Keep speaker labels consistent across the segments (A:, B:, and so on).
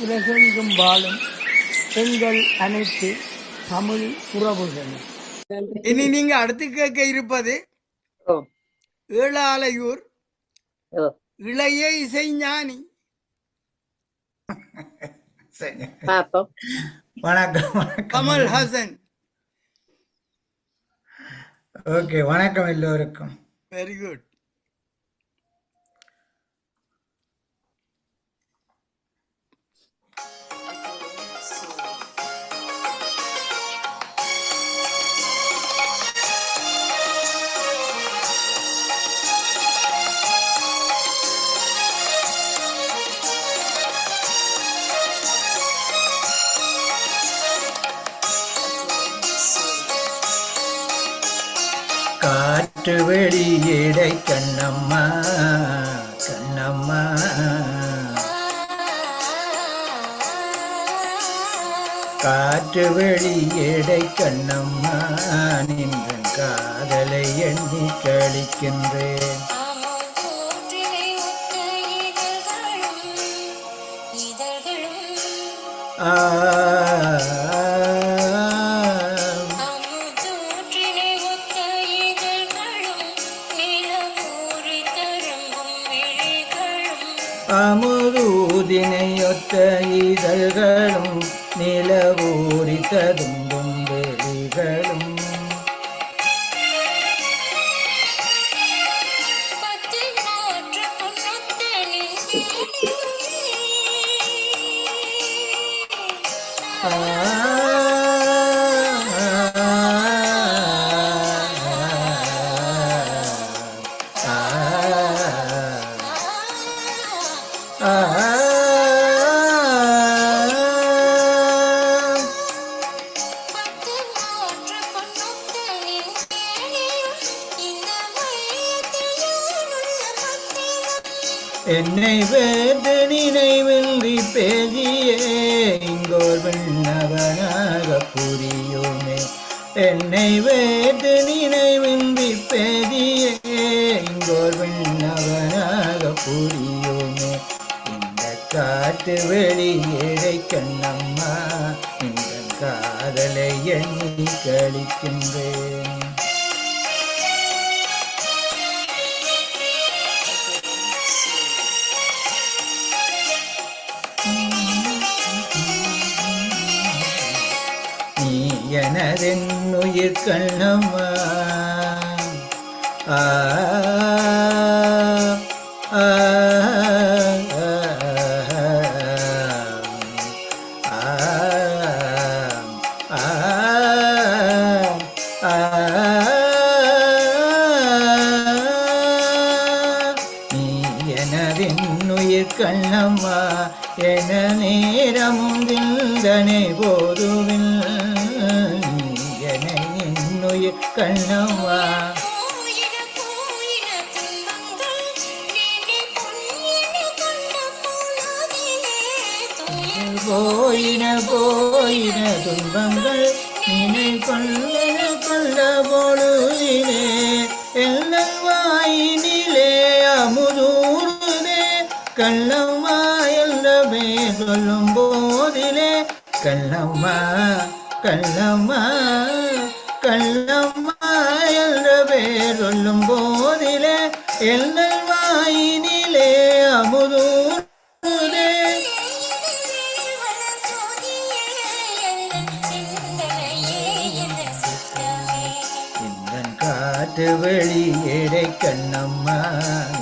A: உலகெங்கும் வாழும் எங்கள் அனைத்து தமிழ் உறவுகளும். இனி நீங்க அடுத்து கேட்க இருப்பது ஏழாலையூர் இளைய இசைஞானி.
B: வணக்கம்
A: கமல் ஹாசன்.
B: ஓகே, வணக்கம் எல்லோருக்கும்.
A: Very good.
B: காற்று வெளியிடை கண்ணம்மா கண்ணம்மா, காற்று வெளியிடை கண்ணம்மா, நின்ற காதலை எண்ணி கழிக்கின்றேன். அமுதூதினையொத்த இதழ்களும் நிலவூரி ததும்பும் வெளிகளும், என்னை வேறு நினைவின்றி பேசியே இங்கோர் விண்ணவனாக புரியுமே. என்னை வேறு நினைவின்றி பேசியே இங்கோர் விண்ணவனாக புரியுமே. இந்த காட்டு வெளியேடை கண்ணம்மா, இந்த காதலை எண்ணி கழிக்கின்றேன். எனதென்னுயிர் கண்ணம்மா, ஆ ஆ நீ எனதென்னுயிர் கண்ணம்மா, என நேரமும் திந்தனை போதுவில் கண்ணம்மா. போயின போயின துன்பங்கள் நினை கொள்ள கொள்ள பொழுதிலே, எல்லாம் வாயினிலே அமுதூருதே கண்ணம்மா என்றவே சொல்லும் போதிலே. கண்ணம்மா கண்ணம்மா கண்ணம்மா என்ற பேர் சொல்லும் போதிலே, எங்கள் வாயினிலே அமுதூருதே. இந்த காற்று வெளியேடை கண்ணம்மா,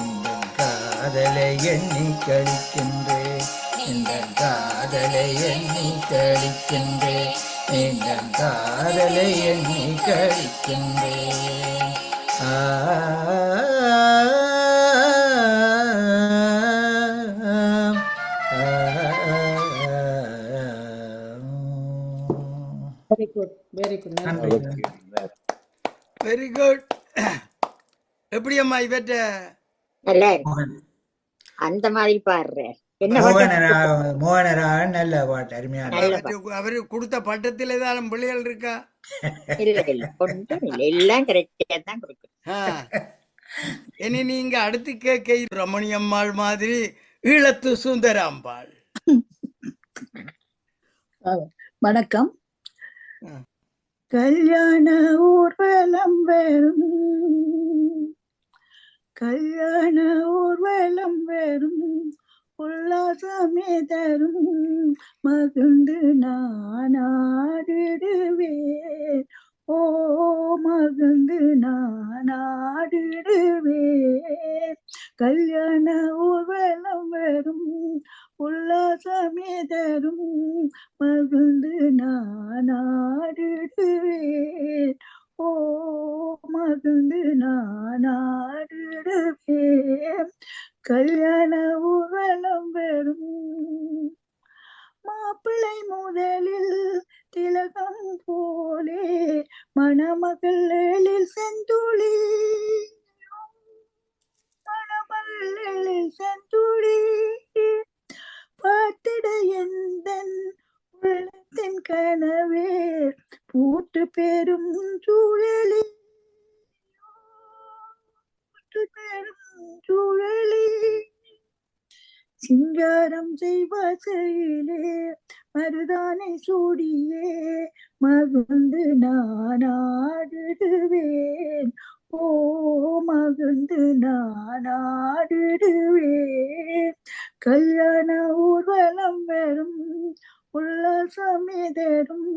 B: இந்த காதலை எண்ணி கழிக்கின்றேன். இந்த காதலை எண்ணி கழிக்கின்றேன். இந்த காதலை எண்ணி கழிக்கின்றேன்.
A: Very good, very good, very good. எப்படி அம்மா இவற்ற
C: அந்த மாதிரி பாடுற
B: மோகனராக நல்ல பாட்டு, அருமையான.
A: அவரு கொடுத்த பட்டத்தில் ஏதாவது பிள்ளைகள் இருக்கா?
C: இல்ல இல்ல ஒன்றும் இல்ல, எல்லாம் கரெக்டா தான் கொடுக்கும்.
A: இனி நீங்க அடுத்து கேட்க ரமணி அம்மாள் மாதிரி ஈழத்து சுந்தராம்பாள்.
D: வணக்கம்.
A: ஆ.
D: கல்யாண ஊர்வலம் வரும், கல்யாண ஊர்வலம் வரும், உல்லாசமே தரும், மகிழ்ந்து நானாடிடுவேன், ஓ மகிழ்ந்து நானாடிடுவேன். கல்யாண ஊர்வலம் வரும், உல்லாசமே தரும், மகிழ்ந்து நானாடிடுவேன், ஓ மகிழ்ந்து நானாடிடுவேன். கல்யாண ஊர்வலம் வரும். மாப்பிள்ளை முதலில் திலகம் போலே, மணமகளில் செந்துளி, மணமகளில் செந்துளி, பார்த்திட எந்தன் உள்ளத்தின் கனவே பூட்டு பெரும் சூழலி, பெரும் சூழலி, சிங்காரம் செய்வாசையிலே மருதானை சூடியே மகிழ்ந்து நானாடிடுவேன், ஓ மகிழ்ந்து நானாடிடுவேன். கல்யாண ஊர்வலம் வரும், உல்லாசமே தரும்,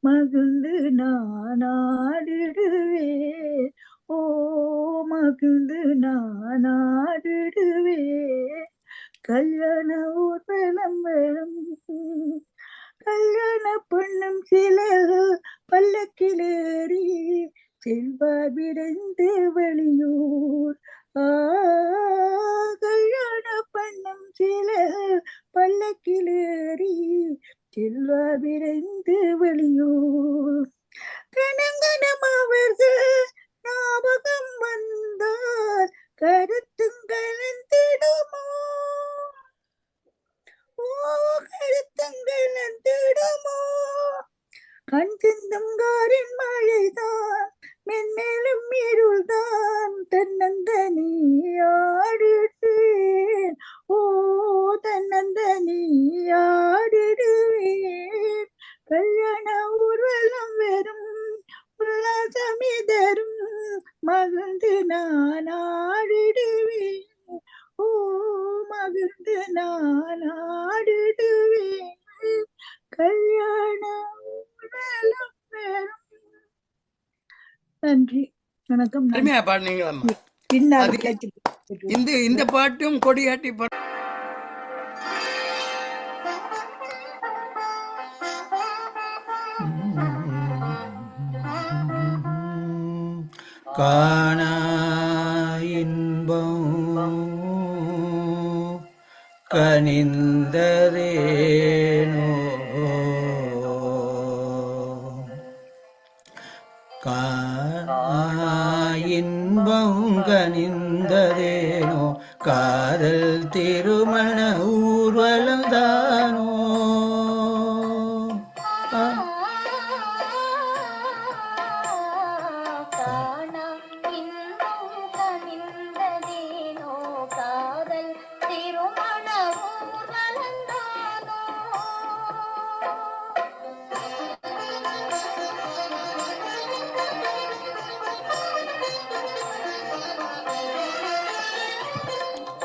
D: மகிழ்ந்து நானாடிடுவேன், ஓ மகிழ்ந்து நானாடிடுவேன். கல்யாண ஊர்வலம் வரும். கல்யாண பொண்ணும் சிலர் பல்லக்கிலேறி செல்வார் விரைந்து வெளியூர், கல்யாண பொண்ணும் சிலர் பல்லக்கிலேறி செல்வார் விரைந்து வெளியூர். கணங்கனம் அவர்கள் ஞாபகம் வந்தால் கருத்துங்கலந்திடுமோ, ஓ கருத்துங்கலந்திடுமோ. கண் சிந்தும் காரின் மழைதான், மென்மேலும் இருள்தான், தன்னந்தனியாடிடுவேன், ஓ தன்னந்தனியாடிடுவேன். கல்யாண ஊர்வலம் வரும், உல்லாசமே தரும், மகிழ்ந்து நானாடிடுவேன், ஓ மகிழ்ந்து நானாடிடுவேன். கல்யாண ஊர்வலம் வரும். நன்றி, வணக்கம்.
A: அருமையா பாடுனீங்களம்மா.
D: பின்னால்
A: இந்த பாட்டும் கொடியாட்டி பாட்டு.
B: காணா இன்பம் கனிந்ததேனோ, இன்பம் கனிந்ததேனோ, காதல் திருமண ஊர்வலந்தானோ.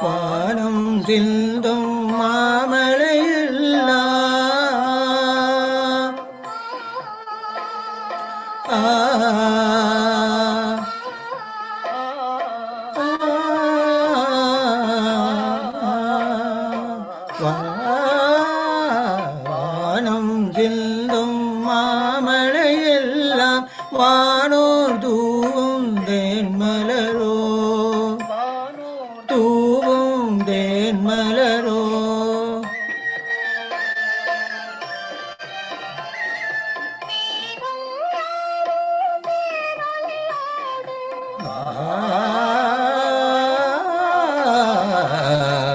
B: வானம் சிந்தும் மாமழையெல்லாம் வானம் சிந்தும் மாமழையெல்லாம், வானோர் தூவும் தேன்மலரோ, தூவும் தேன்மலரோ.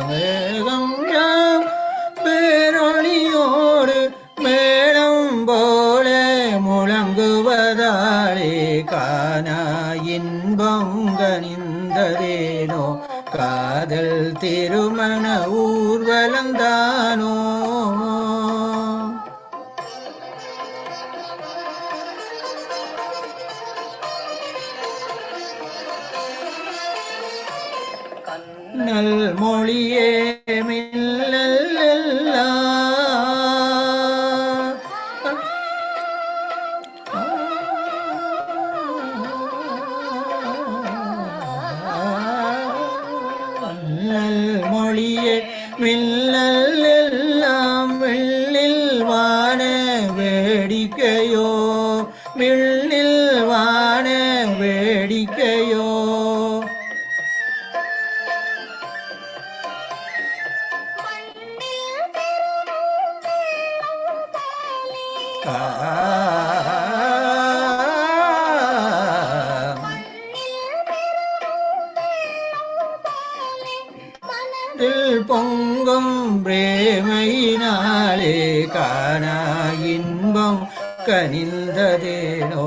B: மேகம் யாம் பேரொளியோடு மேளம் போலே முழங்குவதாலே, காணா இன்பம் கனிந்ததேனோ, காதல் திருமண ஊர்வலந்தான். வளர்ந்தானோ நல் மொழியே மொழியே மில்லல் எல்லாம் வெள்ளில் வான வேடிக்கையோ விண்ணில் வான வேடிக்கையோ பொங்கும் பிரேமையினாலே காணா இன்பம் கனிந்ததேனோ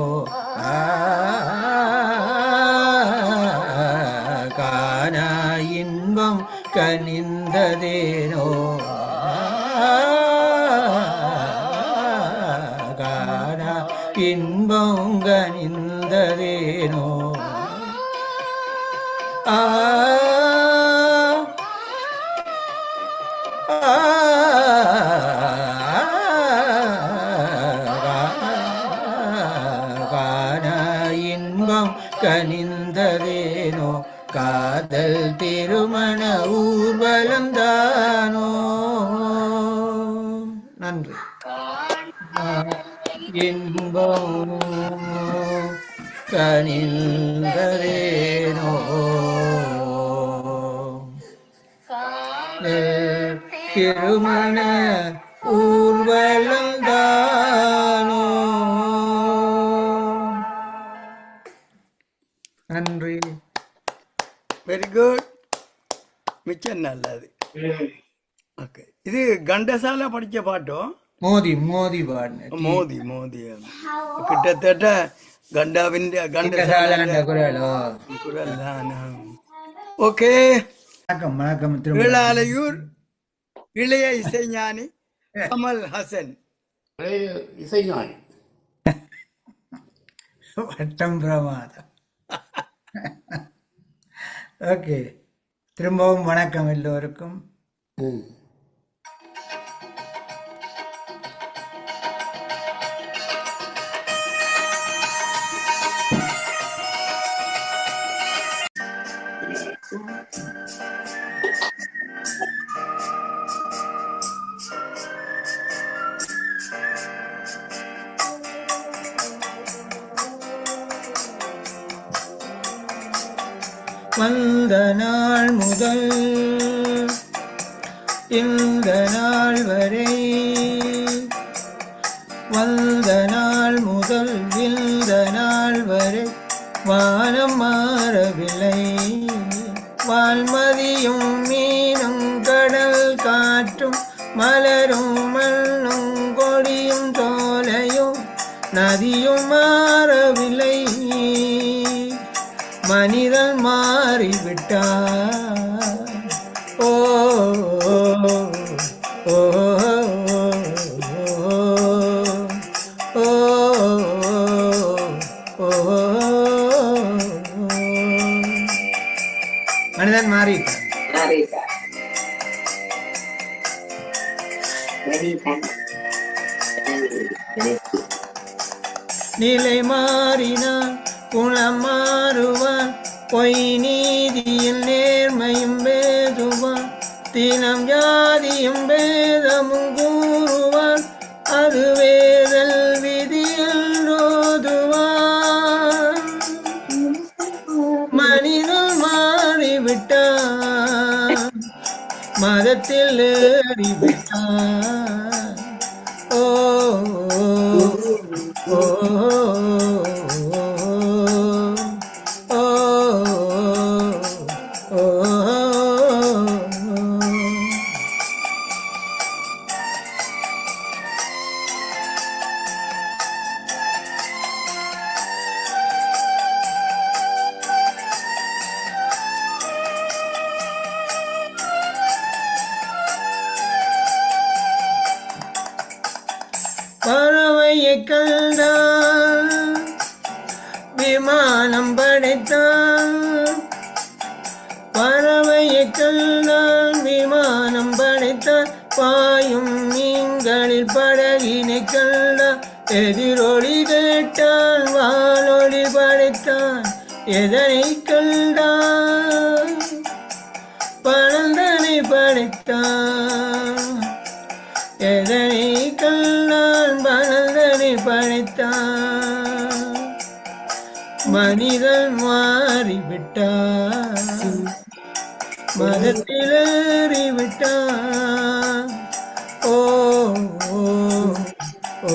B: காணா இன்பம் கனிந்ததேனோ காணா இன்பம் கனிந்ததேனோ இன்பம் கனிந்ததேனோ காதல் திருமண ஊர்வலந்தானோ. நன்றி. இன்பம் கனிந்ததேனோ திருமண ஊர்வலந்தானோ. நன்றி.
A: Very good. மிச்சம் நல்லது. ஓகே, இது கண்டசால படிச்ச பாட்டோ?
B: மோதி மோதி பாடு.
A: மோதி மோதி கிட்டத்தட்ட கண்டாவின் கண்டசால குரல் தான். ஓகே,
B: வணக்கம் வணக்கம்.
A: வேளாலையூர் இளைய இசைஞானி கமல் ஹசன்.
E: இசைஞானி
B: வட்டம் பிரமாதம். ஓகே, திரும்பவும் வணக்கம் எல்லோருக்கும். வந்த நாள் முதல் இந்த நாள் வரை, வந்த நாள் முதல் இந்த நாள் வரை வானம் மாறவில்லை. வால்மதியும் மீனும் கடல் காற்றும் மலரும் மண்ணும் கொடியும் தோலையும் நதியும் மாறவில்லை. மனிதன் மாறிவிட்டார். ஓ ஓ ஓ ஓ ஓ. மனிதன் மாறிவிட்டார். நிலை மாறினான் குணம் மாறுவான். பொய் நீதியில் நேர்மையும் பேசுவான். தினம் ஜாதியும் பேதமும் கூறுவான். அது வேதல் விதியில் ஓதுவான். மனிதன் மாறிவிட்டான். மதத்தில் ஏறிவிட்டான். ஓ ஓ பறவையை கண்டான் விமானம் படைத்தான் பறவையை கண்டான் விமானம் படைத்தான் பாயும் மீன்களில் படகினை கண்டான் எதிரொலி கேட்டான் வானொலி படைத்தான் எதனை கண்டான் பழந்தனை படைத்தான் எதனை கண்டான் பழந்தனை படைத்தான் மனிதன் மாறிவிட்டான் மதத்தில் ஏறிவிட்டான் ஓ ஓ ஓ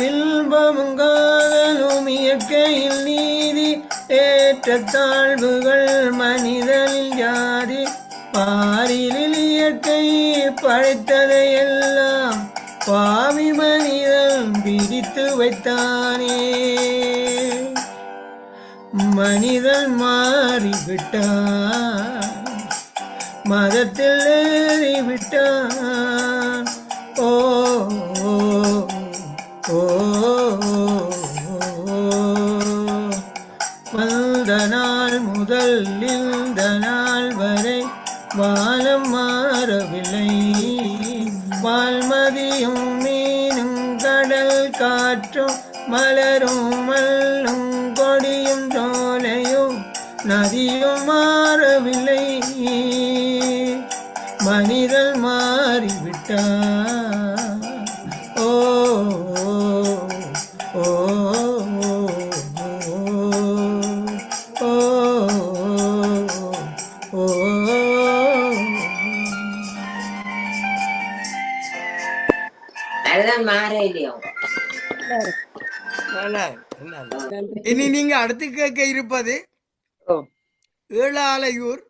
B: இன்பமும் காதலும் இயற்கையில் நீதி ஏற்ற தாழ்வுகள் மனிதனில் ஜாதி பாரிலில் இயற்கை படைத்ததையெல்லாம் பாவி மனிதன் பிடித்து வைத்தானே மனிதன் மாறிவிட்டான் மதத்தில் ஏறிவிட்டான் ஓ வந்த நாள் முதல் இந்த நாள் வரை வானம் மாறவில்லை வால்மதியும் மீனும் கடல் காற்றும் மலரும் மல்லும் கொடியும் சோலையும் நதியும் மாறவில்லை மனிதன் மாறிவிட்டான் ஓ ஓ
C: அதுதான் மாற இல்லையோ.
A: இனி நீங்க அடுத்து கேட்க இருப்பது
C: ஓ
A: ஏழாலையூர்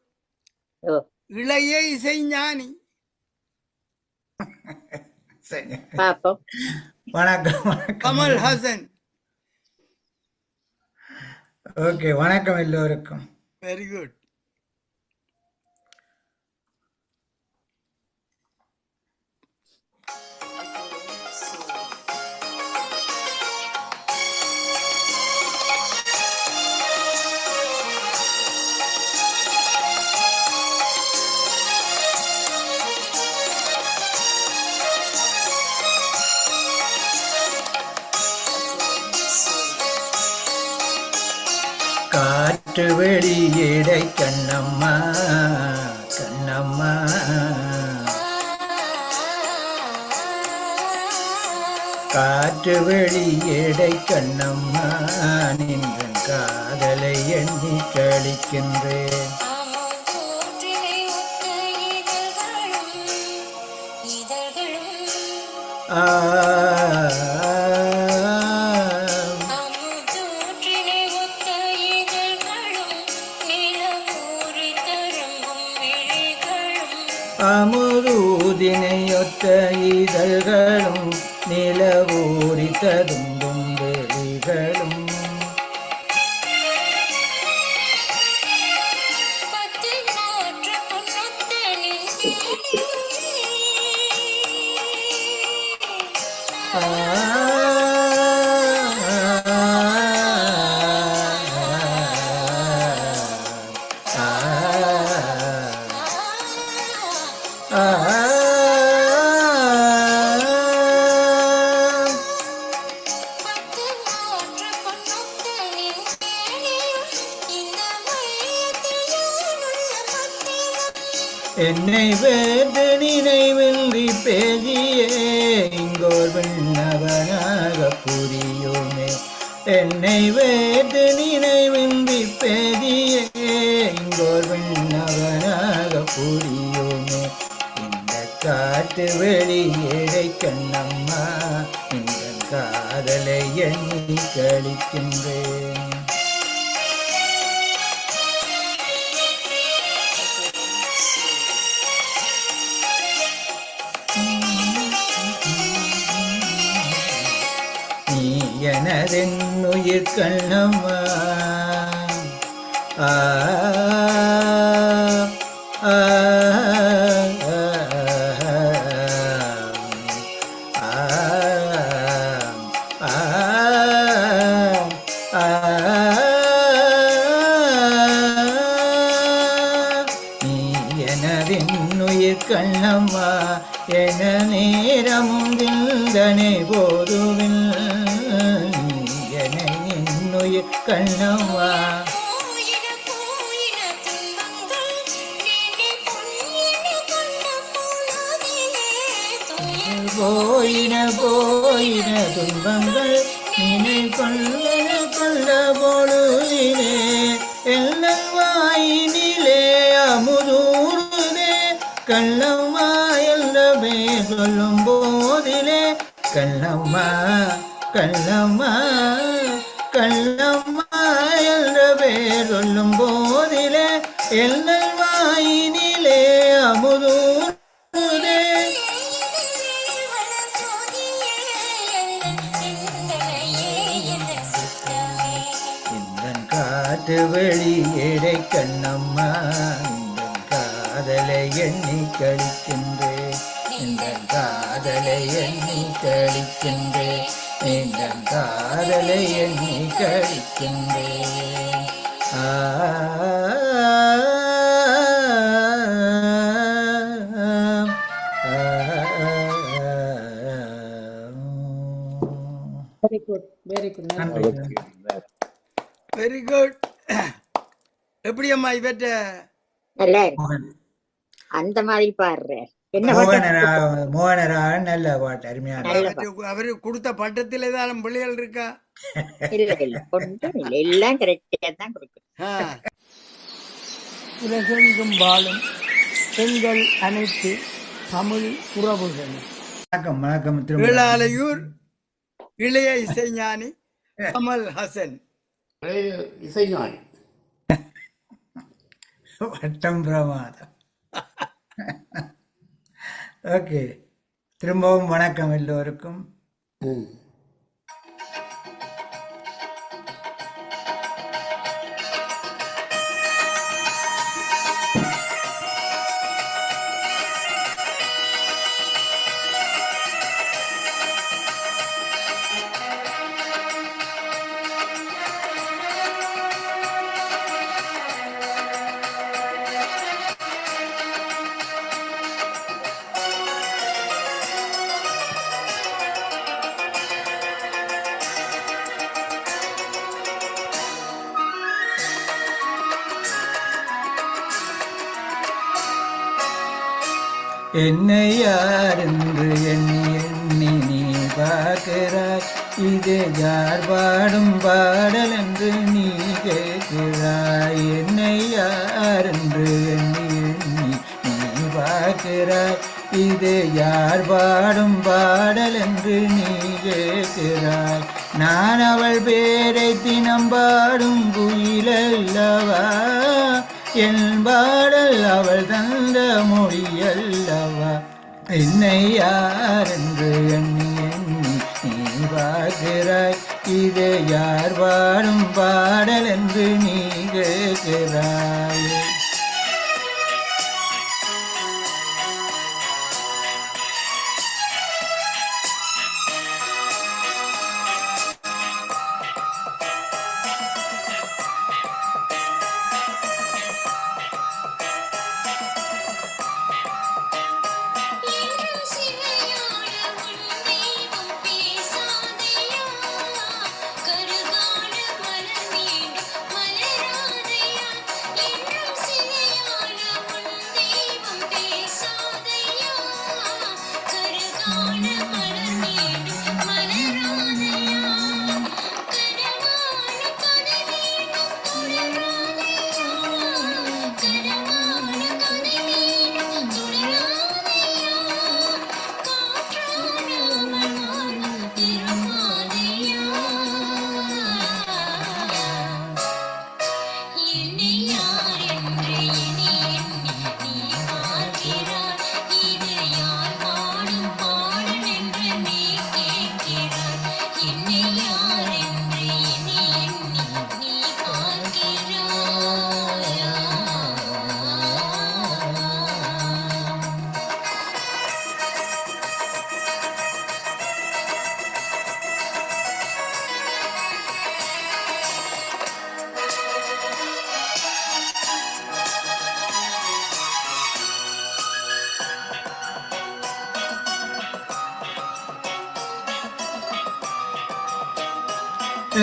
C: ஓ
A: இளைய இசைஞானி.
C: பாப்போம்.
B: வணக்கம் வணக்கம்
A: கமல் ஹாசன்.
B: ஓகே வணக்கம் எல்லோருக்கும்.
A: Very good.
B: காற்று வெளியிடை கண்ணம்மா கண்ணம்மா காற்று வெளியிடை கண்ணம்மா நின்ற காதலை எண்ணி கழிக்கின்றேன். அமுதூதினையொத்த இதழ்களும் நிலவூரி ததும்பும் வெளிகளும் என்னை வேறு நினைவின்றி பேசியே இங்கோர் விண்ணவனாக புரியுமே. என்னை வேறு நினைவின்றி பேசியே இங்கோர் விண்ணவனாக புரியுமே. இந்த காட்டு வெளியேடை கண்ணம்மா இந்த காதலை எண்ணி கழிக்கின்றேன். நீ எனதென்னுயிர் கண்ணம்மா. ஆ ஆ கண்ணம்மா என நேரமும் விந்தனை போதுவில் என என்னுயிர் கண்ணம்மா. போயின போயின துன்பங்கள் நினை கொள்ள கொள்ள பொழுதிலே எல்லாம் வாயினிலே அமுதூருதே கண்ணம்மா என்றே சொல்லும் போதிலே கண்ணம்மா கண்ணம்மா கண்ணம்மா என்றே சொல்லும் போதிலே எல்லாம் வாயினிலே அமுதூருதே. காட்டு வெளியேடை கண்ணம்மா காதலை எண்ணி கழிக்கின்றேன். இந்த காதலை எண்ணி கழிக்கின்றேன். இந்த காதலை எண்ணி கழிக்கின்றேன்.
D: Very good very good.
A: Very good. எப்படி அம்மா இவற்ற
C: நல்லா இருக்கு. அந்த மாதிரி பாடுற என்ன
B: மோகனராக நல்ல பாட்டு, அருமையான.
A: அவரு கொடுத்த பட்டத்தில் ஏதாவது பிள்ளைகள் இருக்கா?
C: இல்ல இல்ல ஒன்றும் இல்ல, எல்லாம் கரெக்டா தான் கொடுக்கும்.
A: உலகெங்கும் வாழும் பெண்கள் அனைத்து தமிழ் உறவுகள்
B: வணக்கம் வணக்கம்.
A: திருவிழாலையூர் இளைய இசைஞானி கமல் ஹசன்
E: பழைய இசைஞானி.
B: வட்டம் பிரமாதம். ஓகே, திரும்பவும் வணக்கம் எல்லோருக்கும். என்னை யார் என்று எண்ணி எண்ணி நீ பார்க்கிறாய். இது யார் பாடும் பாடல் என்று நீ கேட்கிறாய். என்னை யார் என்று எண்ணி எண்ணி நீ பார்க்கிறாய். இது யார் பாடும் பாடல் என்று நீ கேட்கிறாய். நான் அவள் பேரை தினம் பாடும் குயிலல்லவா. என் பாடல் அவள் தந்த மொழியல்லவா. என்னை யார் என்று எண்ணி எண்ணி நீ பார்க்கிறாய். இது யார் பாடும் பாடல் என்று நீ கேட்கிறாய்.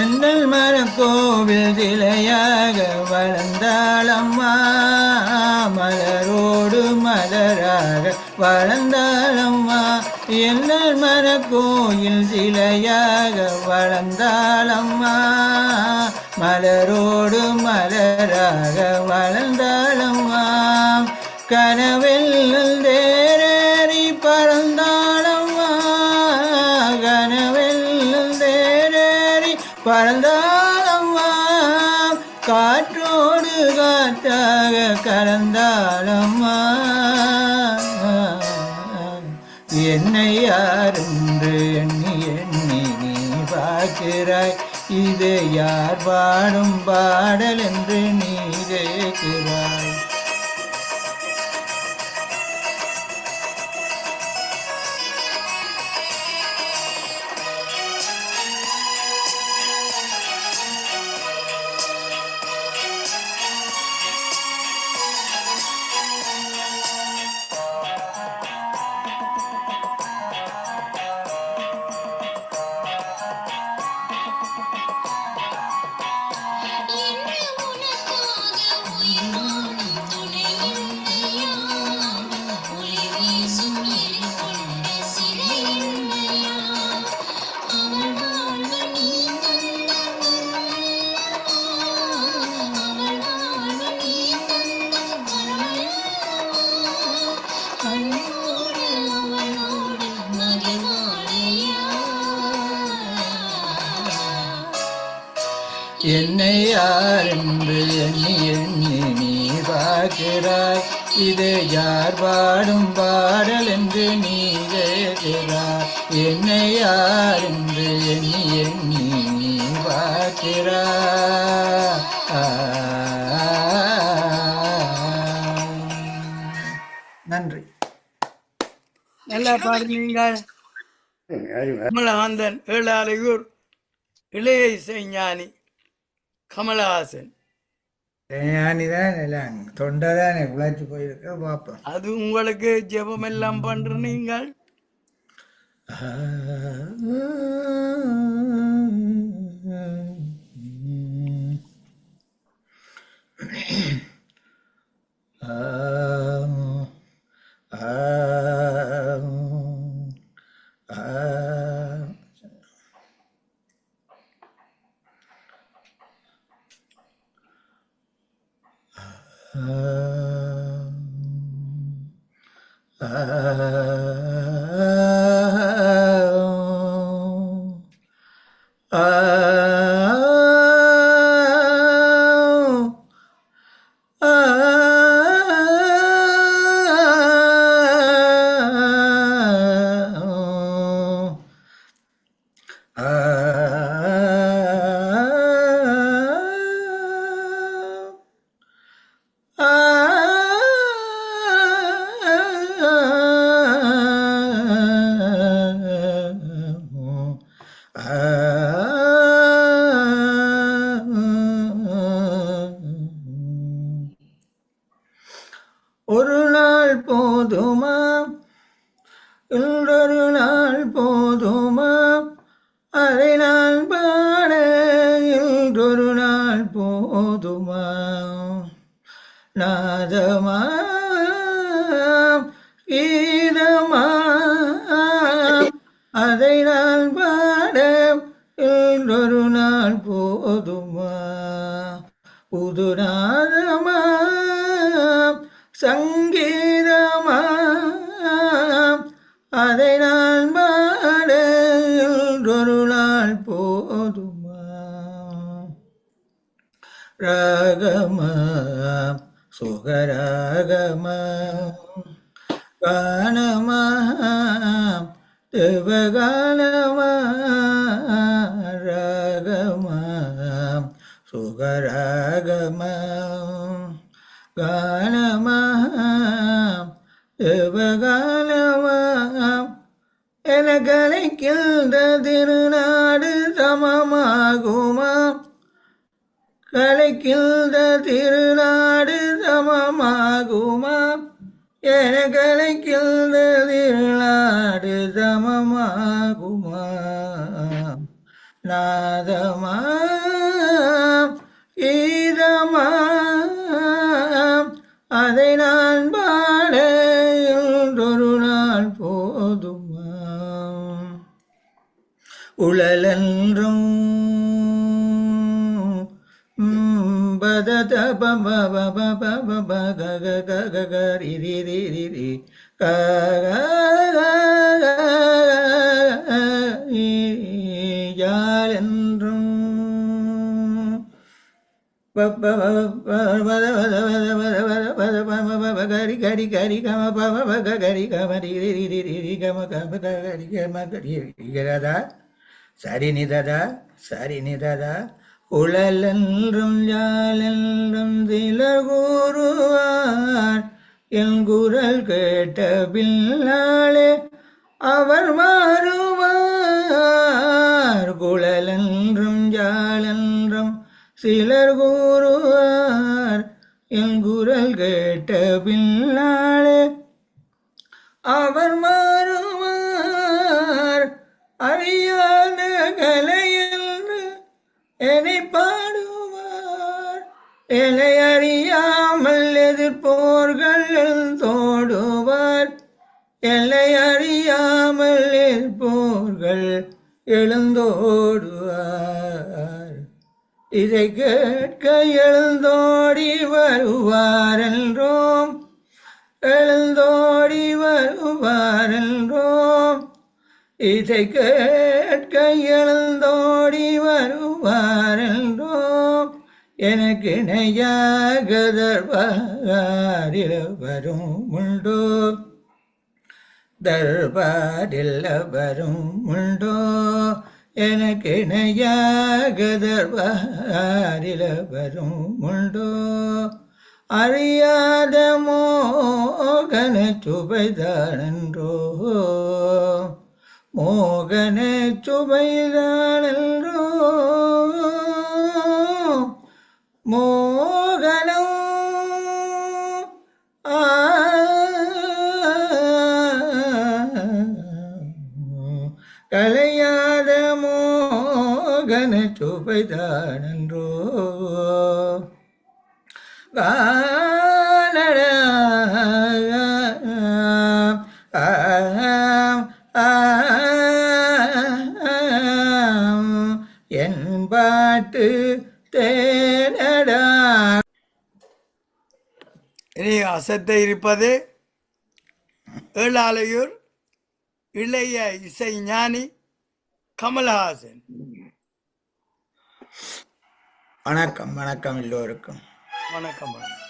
B: எங்கள் மனக்கோவில் சிலையாக வளர்ந்தாளம்மா, மலரோடு மலராக வளர்ந்தாளம்மா. எங்கள் மனக்கோயில் சிலையாக வளர்ந்தாளம்மா, மலரோடு மலராக வளர்ந்தாளம்மா. கனவெல்லில் தேரேறி பறந்தாளம்மா, கனவெல்லில் தேரேறி பறந்தாளம்மா. காற்றோடு காற்றாக கலந்தாளம்மா. என்னை யார் என்று எண்ணி எண்ணி நீ பார்க்கிறாய், இது யார் பாடும் பாடல் என்று நீ கேட்கிறாய். என்னை யார் என்று எண்ணி எண்ணி நீ பார்க்கிறாய், இது யார் பாடும் பாடல் என்று நீ கேட்கிறாய். என்னை யார் என்று எண்ணி எண்ணி நீ பார்க்கிறாய். நன்றி.
A: நல்லா பாடுனீங்கள். கமலஹாசன் ஏழாலையூர் இளைய இசைஞானி கமலஹாசன்.
B: ஞானிதான் எல்லாம் தொண்டைதான் விளைச்சு போயிருக்க பார்ப்போம்.
A: அது உங்களுக்கு ஜெபம் எல்லாம் பண்ற நீங்கள். ஒரு நாள் போதுமா, இன்றொரு நாள் போதுமா, அதை நான் பாட இன்றொரு நாள் போதுமா. நாதமா கீதமா அதை நான் பாட இன்றொரு நாள் போதுமா. புது நாதமா சங்கீதமா அதை நான் பாட இன்றொரு நாள் போதுமா. ராகமா சுகராகமா கானமா தேவகானமா. ராகமா சுகராகமா கானமா தேவகானமா. என கலைக்கின்ற திருநாடு சமமாகுமா, கலைக்கின்ற திருநாடு சமமாகுமா. என கலைக்கின்ற திருநாடு சமமாகுமா.
B: நாதமாம் கீதமாம் அதை நான் பாட என்றொரு நாள் போதுமாம் உழலென்றும் பதத பப பப பப பக க க க ரி ரி ரி ரி ரி க யாழென்றும் கரி கரி கரி கம பவ கரி கம ரி ரி ரி ரி ரி கம கம கரி கம கரி கரதா சரி நிததா சரி நிததா உழலென்றும் யாழென்றும் சிலர் கூறுவார் என் குரல் கேட்ட பின்னாலே அவர் மாறுவார் குழலென்றும் யாழென்றும் சிலர் கூறுவார் என் குரல் கேட்ட பின்னாலே அவர் மாறுவார் அறியாத கலையென்று என்னை பாடுவார் என்னை அறியாமல் எதிர்ப்போர்கள் தோடுவார் எல்லை அறியாமல் எதிர்ப்போர்கள் எழுந்தோடுவார் இதை கேட்க எழுந்தோடி வருவார் என்றோம் எழுந்தோடி வருவார் என்றோம் இதை கேட்க எழுந்தோடி வருவார் என்றோம் எனக்கு இணையாக தர்பாரில் வரும் உண்டோ தர்பாரில் வரும் உண்டோ எனக்கு இணையாக தர்பாரில் வரும் உண்டோ அறியாத மோகன சுபைதானன்றோ மோகன சுபைதானன்றோ மோகனம் கலையாத மோகன சுபைதானன்றோ என் பாட்டு தேனடா.
A: இனி அசத்த இருப்பது ஏழாலையூர் இளைய இசை ஞானி கமல்ஹாசன்.
B: வணக்கம் வணக்கம் எல்லோருக்கும்.
A: வணக்கம் வணக்கம்.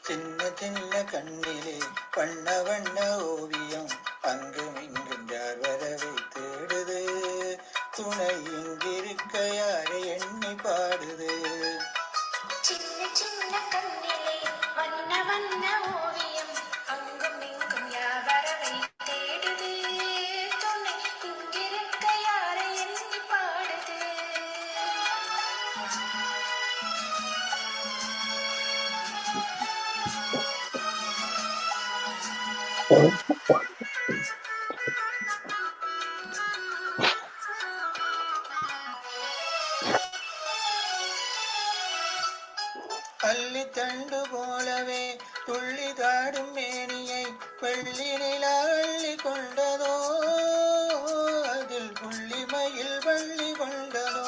B: சின்ன சின்ன கண்ணிலே வண்ண வண்ண ஓவியம் அங்கும் இங்கும் யார் வரவை தேடுது துணை இங்கிருக்க யாரை எண்ணி பாடுது.
F: சின்ன சின்ன கண்ணிலே வண்ண வண்ண ஓவியம் அங்கும் இங்கும் யார் வரவை தேடுது துணை இங்கிருக்க யாரை எண்ணி பாடுது.
B: அள்ளி தண்டு போலவே துள்ளி தாடும் மேனியை வெள்ளி நிலா அள்ளி கொண்டதோ அதில் புள்ளிமயில் வள்ளி கொண்டதோ.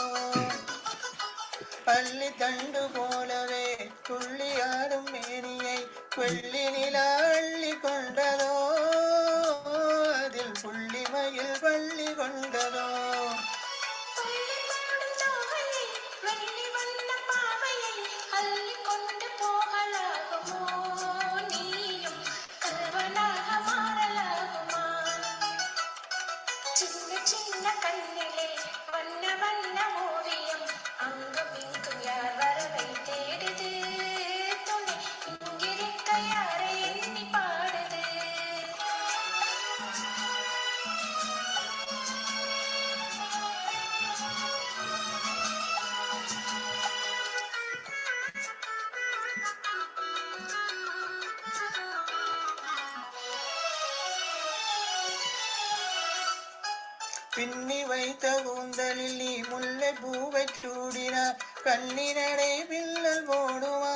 B: அள்ளி தண்டு போலவே துள்ளி ஆடும் மேனியை வெள்ளி நிலா அள்ளி கொண்டதோ அதில் புள்ளிமயில் வள்ளி கொண்டதோ. பின்னி வைத்த கூந்தலில் நீ முல்லை பூவை சூடினார் கண்ணினடை பில்லல் போடுமா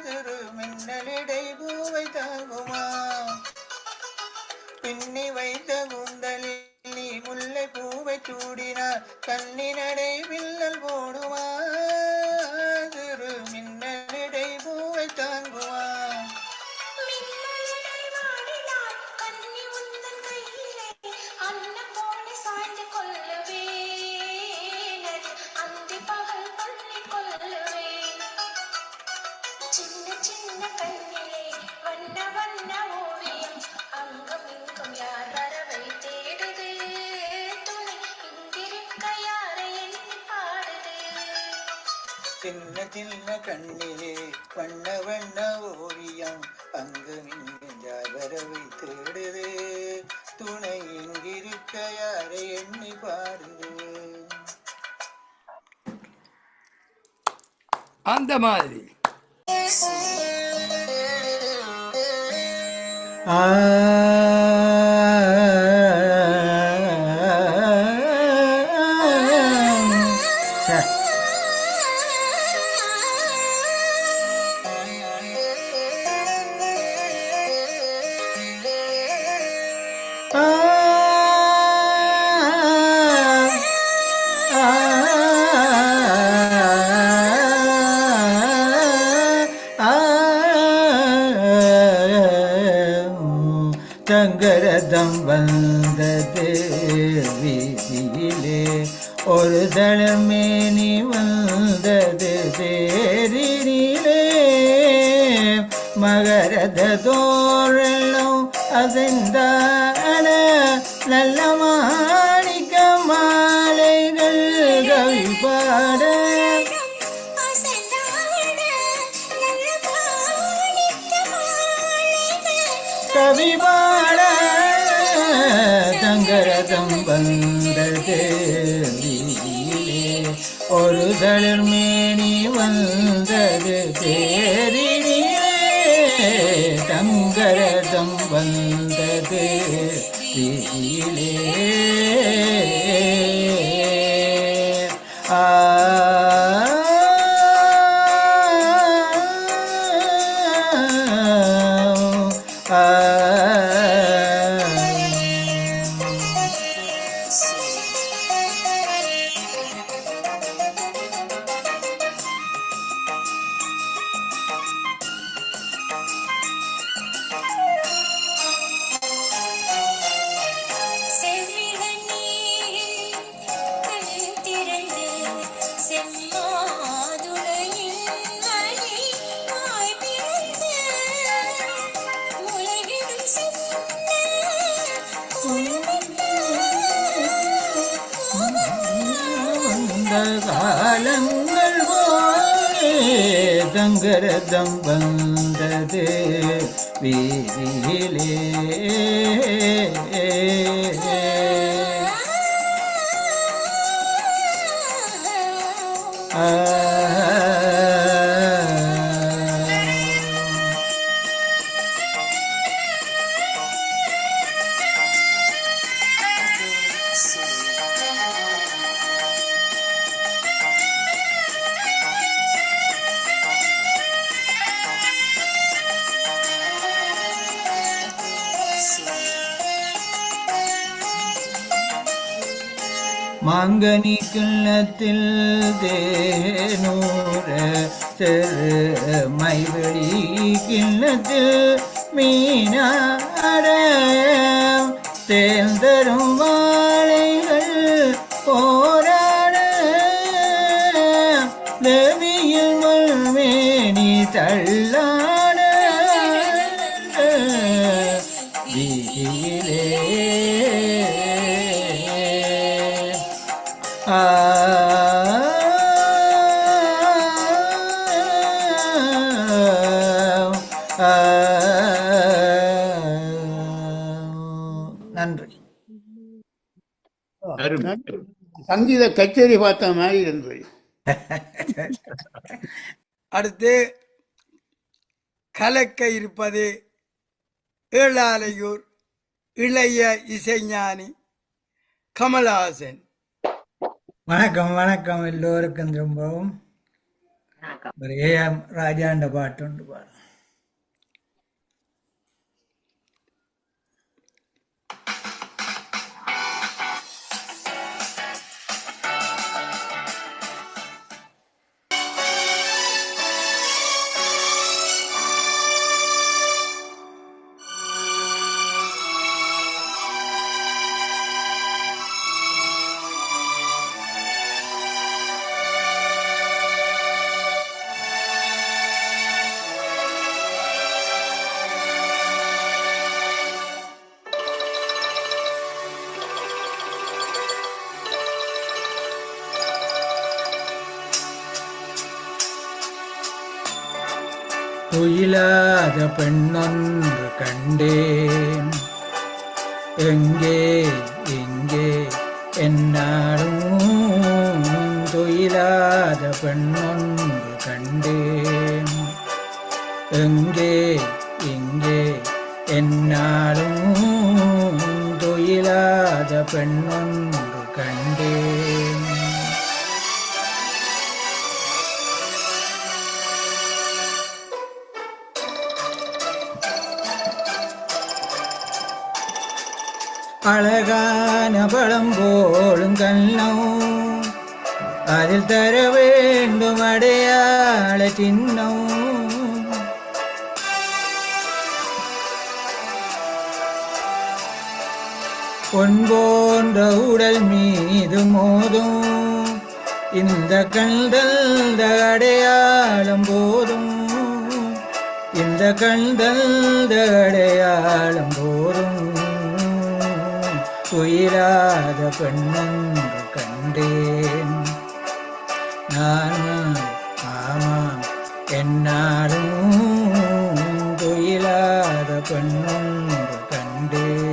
B: திரு மின்னலிடை பூவை தாங்குமா பின்னி வைத்த கூந்தலில் நீ முல்லை பூவை சூடினார் கண்ணினடை பில்லல் போடுமா திரு மின்னலிடை பூவை தாங்குமா
F: மின்னலிடை வாடினாள் கன்னி உந்தன் கையிலே அன்னம் போல சாய்ந்து கொள்ளுவேன் அந்தி பகல் பண்ணி கொள்ளுவேன் சின்ன சின்ன கண்ணிலே வண்ண வண்ண ஓவியம் அங்கும் இங்கும் யார் வரவை தேடுது துணை இங்கிருக்க யாரை எண்ணி பாடுது
B: சின்ன சின்ன கண்ணிலே வண்ண வண்ண ஓவியம் அங்கு மிஞ்சாய் வரவை தேடுது துணை இங்கிருக்க யாரை எண்ணி பாடுது.
A: அந்த மாதிரி
B: ஆ தங்கரதம் வந்தது வீதியிலே ஒரு தளமேனி வந்தது தேரிலே மகரத தோரணம் அசைந்தாட நல்ல மாணிக்க மாலைகள் கவி பாட கவி பாட தங்கரதம் வந்தது வீதியிலே ஒரு தளர்மேனி வந்தது தேரிலே தங்கரதம் வந்தது வீதியிலே ஆ காலங்கள் போலே தங்கரதம் வந்தது வீதியிலே மாங்கனி கிண்ணத்தில் தேனூர செரு மைவெளி கிண்ணத்தில் மீனாட தேர்ந்தரும் வாழைகள் போராட தேவியில் மல்மேனி தள்ளாட வீதியிலே நன்றி.
E: அருமை. சங்கீத கச்சேரி பார்த்த மாதிரி இருந்தது.
A: அடுத்து கலக்க இருப்பது ஏழாலையூர் இளைய இசைஞானி கமலஹாசன்.
B: வணக்கம் வணக்கம் எல்லோருக்கும் திரும்பவும் ஒரு ஏஎம் ராஜாண்ட பாட்டு உண்டு பாரு. துயிலாத பெண்ணொன்று கண்டேன், எங்கே எங்கே என்னாலும் துயிலாத பெண்ணொன்று கண்டேன், எங்கே எங்கே என்னாலும் துயிலாத பெண்ணொன்று கண்டேன். அழகான பழம் போலும் கண்ணம், அதில் தர வேண்டும் அடையாள சின்னம், பொன் போன்ற உடல் மீது மோதும் இந்த கண்தல் அடையாளம் போதும், இந்த கண்தல் அடையாளம் போதும், துயிலாத பெண்ணொன்று கண்டேன், நானும் ஆமாம் என்னாலும் துயிலாத பெண்ணொன்று கண்டேன்.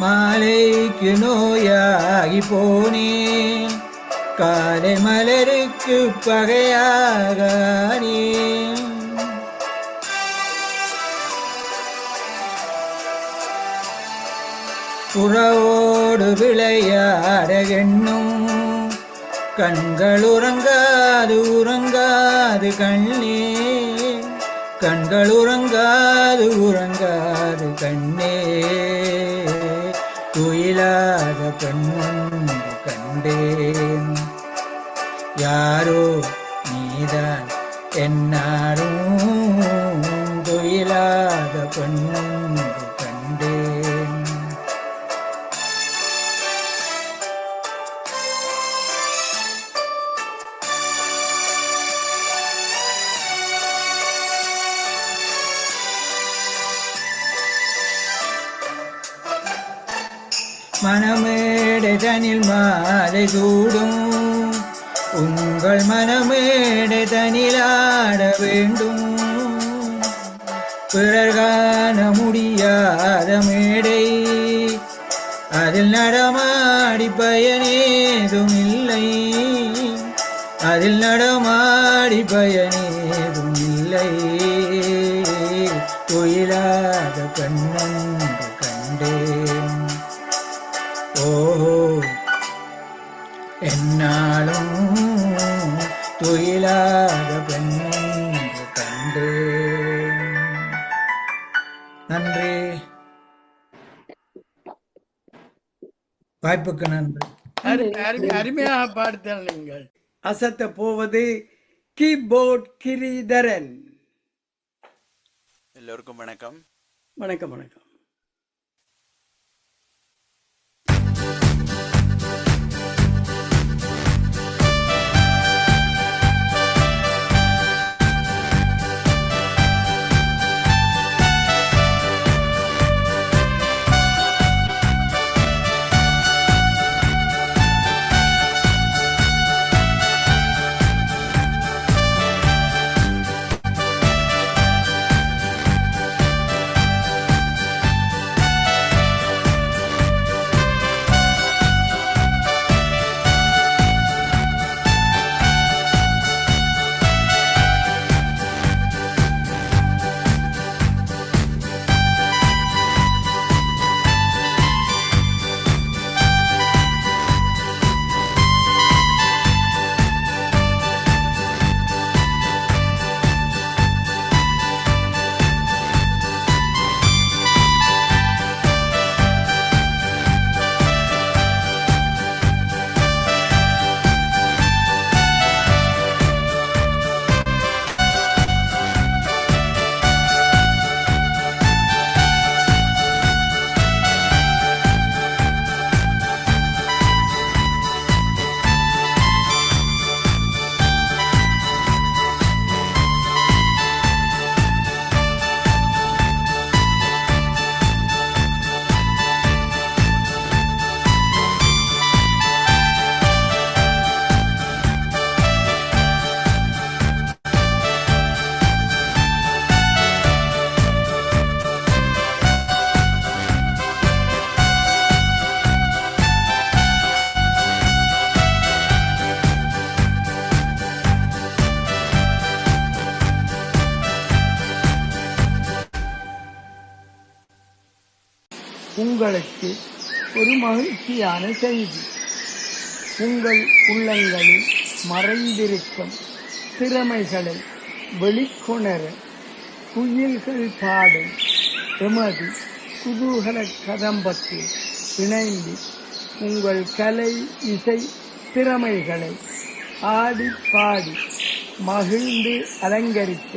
B: மாலைக்கு நோயாகி போனேன், காலை மலருக்கு பகையாகானேன், புறவோடு விளையாட எண்ணும் கண்கள் உறங்காது உறங்காது கண்ணே, கண்கள் உறங்காது உறங்காது கண்ணே, துயிலாத பெண்ணொன்று கண்டேன், யாரோ நீதான் என்னாலும் துயிலாத பெண்ணொன்று கண்டேன். மனமேடை தனில் மாலை சூடும், உங்கள் மனமேடை தனிலாட வேண்டும், பிறர் காண முடியாத மேடை, அதில் நடமாடி பயனேதும் இல்லை, அதில் நடமாடி பயனேதும் இல்லை, துயிலாத பெண்ணொன்று கண்டேன், ஓஹோ என்னாலும் துயிலாத பெண்ணொன்று கண்டேன். நன்றி, வாய்ப்புக்கு நன்றி.
A: அருமையாக பாடுத்தல் நீங்கள். அசத்த போவது கீபோர்ட் கிரிதரன்.
G: எல்லோருக்கும் வணக்கம்.
A: வணக்கம் வணக்கம். உங்களுக்கு ஒரு மகிழ்ச்சியான செய்தி. உங்கள் உள்ளங்களில் மறைந்திருக்கும் திறமைகளை வெளிக்கொணர குயில்கள் பாடும் எமது குதூகல கதம்பத்தில் இணைந்து உங்கள் கலை இசை திறமைகளை ஆடி பாடி மகிழ்ந்து அலங்கரிக்க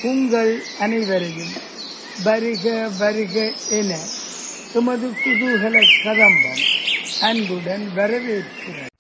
A: உங்கள் அனைவரையும் வருக வருக என எமது குதூகல கதம்பம் அன்புடன் வரவேற்கிறது.